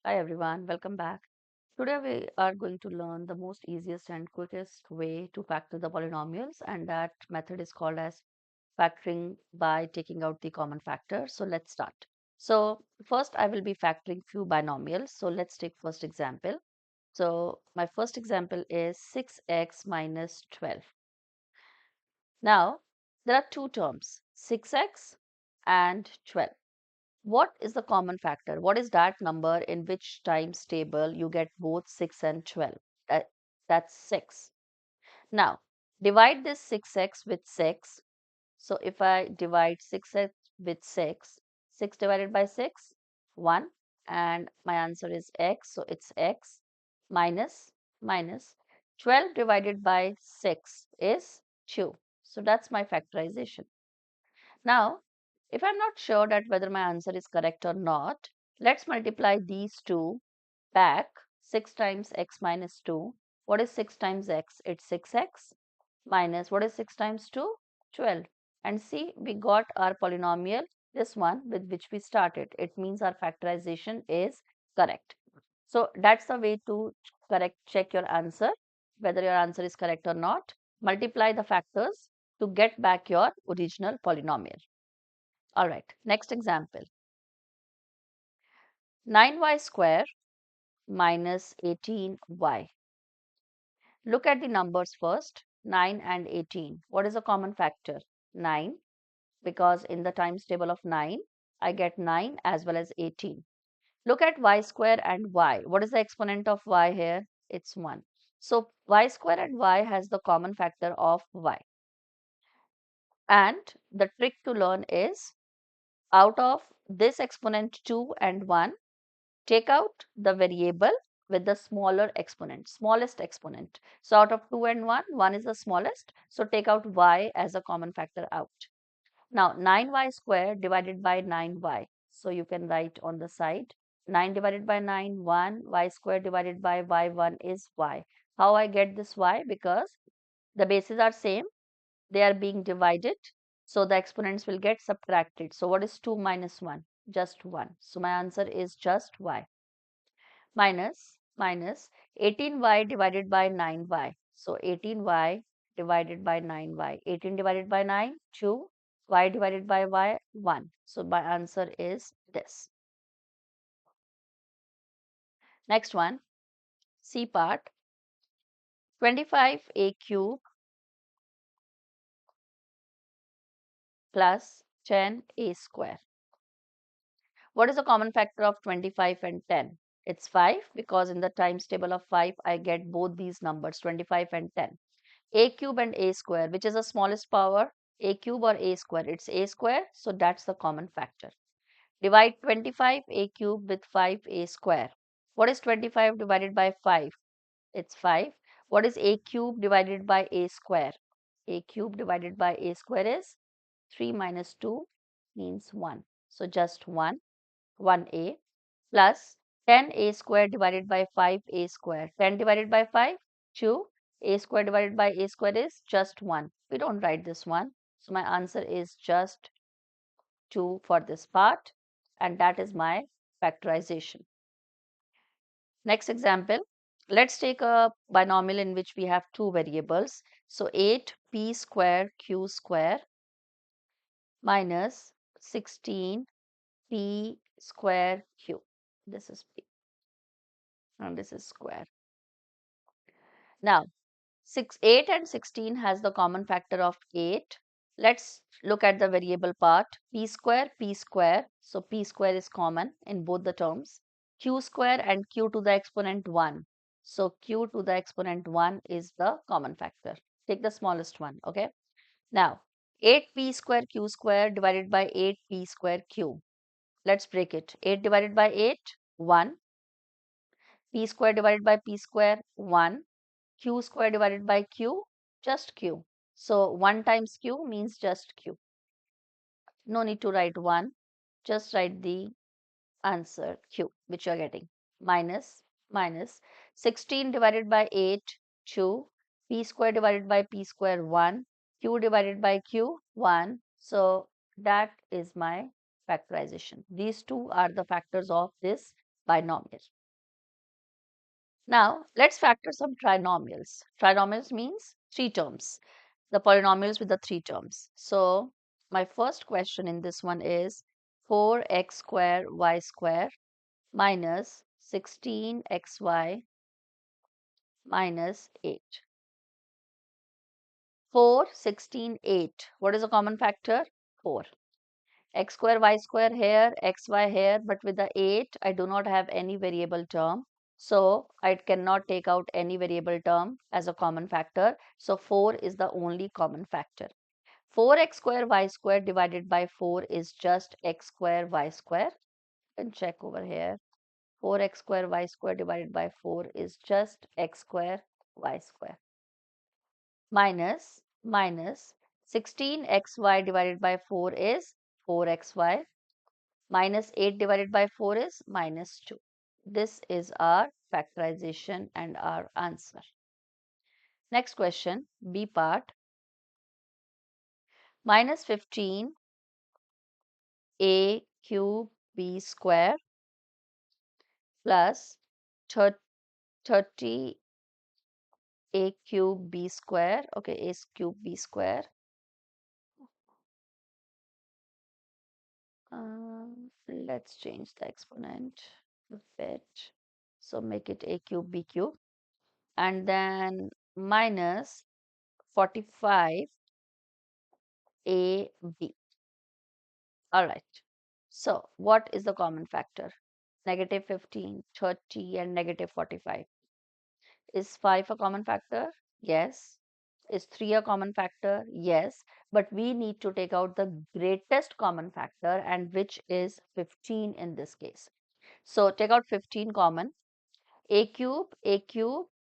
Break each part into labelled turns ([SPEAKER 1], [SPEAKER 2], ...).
[SPEAKER 1] Hi everyone, welcome back. Today we are going to learn the most easiest and quickest way to factor the polynomials, and that method is called as factoring by taking out the common factor. So let's start. So first I will be factoring few binomials. So let's take first example. So my first example is 6x minus 12. Now there are two terms, 6x and 12. What is the common factor? What is that number in which times table you get both 6 and 12? That's 6. Now, divide this 6x with 6. So, if I divide 6x with 6, 6 divided by 6, 1. And my answer is x. So, it's x minus 12 divided by 6 is 2. So, that's my factorization. Now, if I'm not sure that whether my answer is correct or not, let's multiply these two back. 6 times x minus 2. What is 6 times x? It's 6x minus what is 6 times 2? 12. And see, we got our polynomial, this one with which we started. It means our factorization is correct. So that's the way to check your answer, whether your answer is correct or not. Multiply the factors to get back your original polynomial. All right, next example. 9y square minus 18y. Look at the numbers first, 9 and 18. What is the common factor? 9, because in the times table of 9, I get 9 as well as 18. Look at y square and y. What is the exponent of y here? It's 1. So y square and y has the common factor of y. And the trick to learn is, out of this exponent 2 and 1, take out the variable with the smaller exponent, smallest exponent. So out of 2 and 1, 1 is the smallest. So take out y as a common factor out. Now 9y square divided by 9y. So you can write on the side 9 divided by 9, 1, y square divided by y1 is y. How I get this y? Because the bases are same, they are being divided. So the exponents will get subtracted. So what is 2 minus 1? Just 1. So my answer is just y. Minus 18y divided by 9y. So 18y divided by 9y. 18 divided by 9, 2. Y divided by y, 1. So my answer is this. Next one, C part. 25a cube plus 10a square. What is the common factor of 25 and 10? It's 5, because in the times table of 5, I get both these numbers, 25 and 10. A cube and a square, which is the smallest power, a cube or a square? It's a square, so that's the common factor. Divide 25 a cube with 5 a square. What is 25 divided by 5? It's 5. What is a cube divided by a square? A cube divided by a square is 3 minus 2 means 1. So just 1, 1a plus 10a square divided by 5a square. 10 divided by 5, 2. A square divided by a square is just 1. We don't write this one. So my answer is just 2 for this part, and that is my factorization. Next example, let's take a binomial in which we have two variables. So 8p square q square minus 16p square q. This is p and this is square. Now 8 and 16 has the common factor of 8. Let's look at the variable part, p square, p square. So p square is common in both the terms. Q square and q to the exponent 1. So q to the exponent 1 is the common factor. Take the smallest one, okay? Now 8p square q square divided by 8p square q. Let's break it. 8 divided by 8, 1. P square divided by p square, 1. Q square divided by q, just q. So 1 times q means just q. No need to write 1, just write the answer q which you are getting. Minus 16 divided by 8, 2. P square divided by p square, 1. Q divided by q, 1. So that is my factorization. These two are the factors of this binomial. Now, let's factor some trinomials. Trinomials means three terms, the polynomials with the three terms. So, my first question in this one is 4x square y square minus 16xy minus 8. 4, 16, 8. What is a common factor? 4. X square, y square here, xy here, but with the 8, I do not have any variable term. So, I cannot take out any variable term as a common factor. So, 4 is the only common factor. 4x square, y square divided by 4 is just x square, y square. And check over here. 4x square, y square divided by 4 is just x square, y square. Minus 16xy divided by 4 is 4xy. Minus 8 divided by 4 is minus 2. This is our factorization and our answer. Next question, B part. Minus 15 a cube b square plus 30 a cube b square. Okay, a cube b square. Let's change the exponent a bit. So make it a cube b cube. And then minus 45 a b. All right. So what is the common factor? Negative 15, 30, and negative 45. Is 5 a common factor? Yes. Is 3 a common factor? Yes. But we need to take out the greatest common factor, and which is 15 in this case. So take out 15 common. A cube,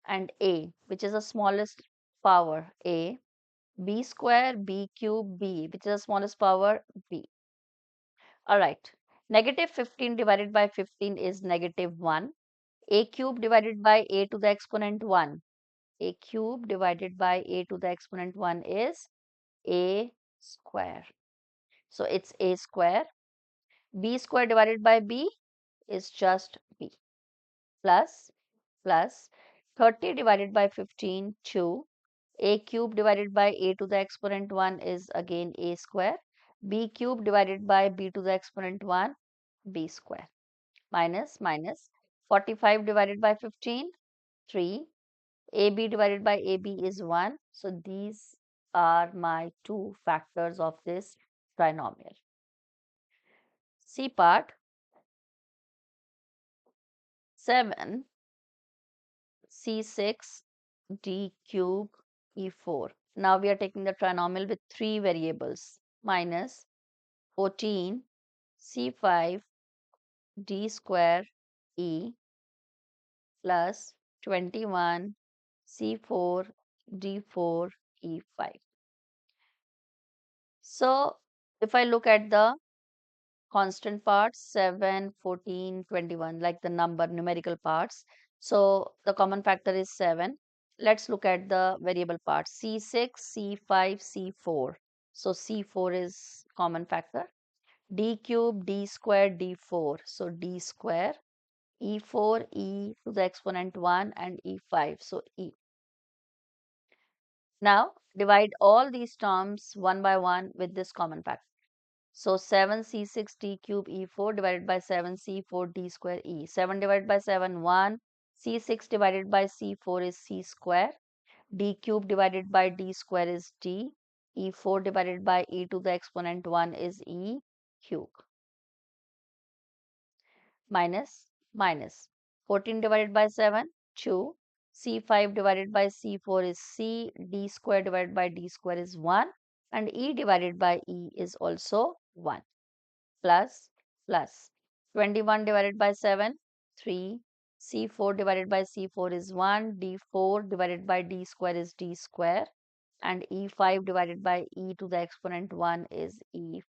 [SPEAKER 1] and a, which is the smallest power, a. B square, b cube, b, which is the smallest power, b. All right. Negative 15 divided by 15 is negative 1. A cube divided by a to the exponent 1. A cube divided by a to the exponent 1 is a square. So it's a square. B square divided by b is just b. Plus 30 divided by 15, 2. A cube divided by a to the exponent 1 is again a square. B cube divided by b to the exponent 1, b square. Minus 45 divided by 15, 3. AB divided by AB is 1. So these are my two factors of this trinomial. C part, 7 C6 D cube E4. Now we are taking the trinomial with three variables, minus 14 C5 D square E plus 21 C4 D4 E5. So if I look at the constant parts, 7, 14, 21, like the numerical parts. So the common factor is 7. Let's look at the variable parts, C6, C5, C4. So C4 is common factor. D cube, D square, D4. So D square, E4, E to the exponent 1, and E5. So E. Now divide all these terms one by one with this common factor. So 7c6 d cube e4 divided by 7c4 d square e. 7 divided by 7, 1. C6 divided by c4 is c square. D cube divided by d square is d. E4 divided by e to the exponent 1 is e cube. Minus 14 divided by 7, 2. C5 divided by c4 is c. D square divided by d square is 1. And e divided by e is also 1. Plus 21 divided by 7, 3. C4 divided by C4 is 1. D4 divided by D square is D square. And E5 divided by E to the exponent 1 is E4.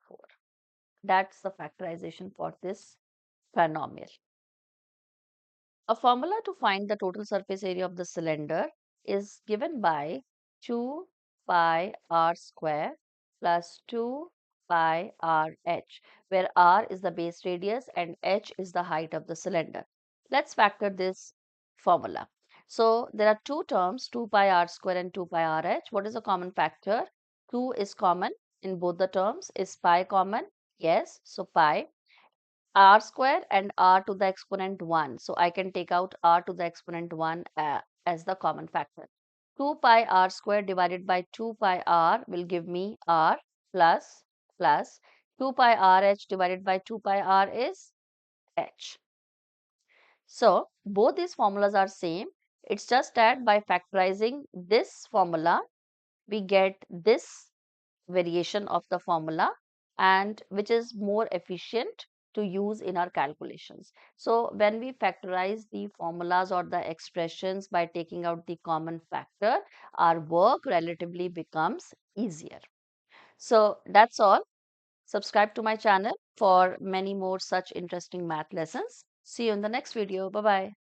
[SPEAKER 1] That's the factorization for this trinomial. A formula to find the total surface area of the cylinder is given by 2 pi r square plus 2 pi r h, where r is the base radius and h is the height of the cylinder. Let's factor this formula. So there are two terms, 2 pi r square and 2 pi r h. What is the common factor? 2 is common in both the terms. Is pi common? Yes. So pi r square and r to the exponent 1. So I can take out r to the exponent 1 as the common factor. 2 pi r square divided by 2 pi r will give me r plus 2 pi r h divided by 2 pi r is h. So both these formulas are same. It's just that by factorizing this formula, we get this variation of the formula, and which is more efficient to use in our calculations. So when we factorize the formulas or the expressions by taking out the common factor, our work relatively becomes easier. So that's all. Subscribe to my channel for many more such interesting math lessons. See you in the next video. Bye bye.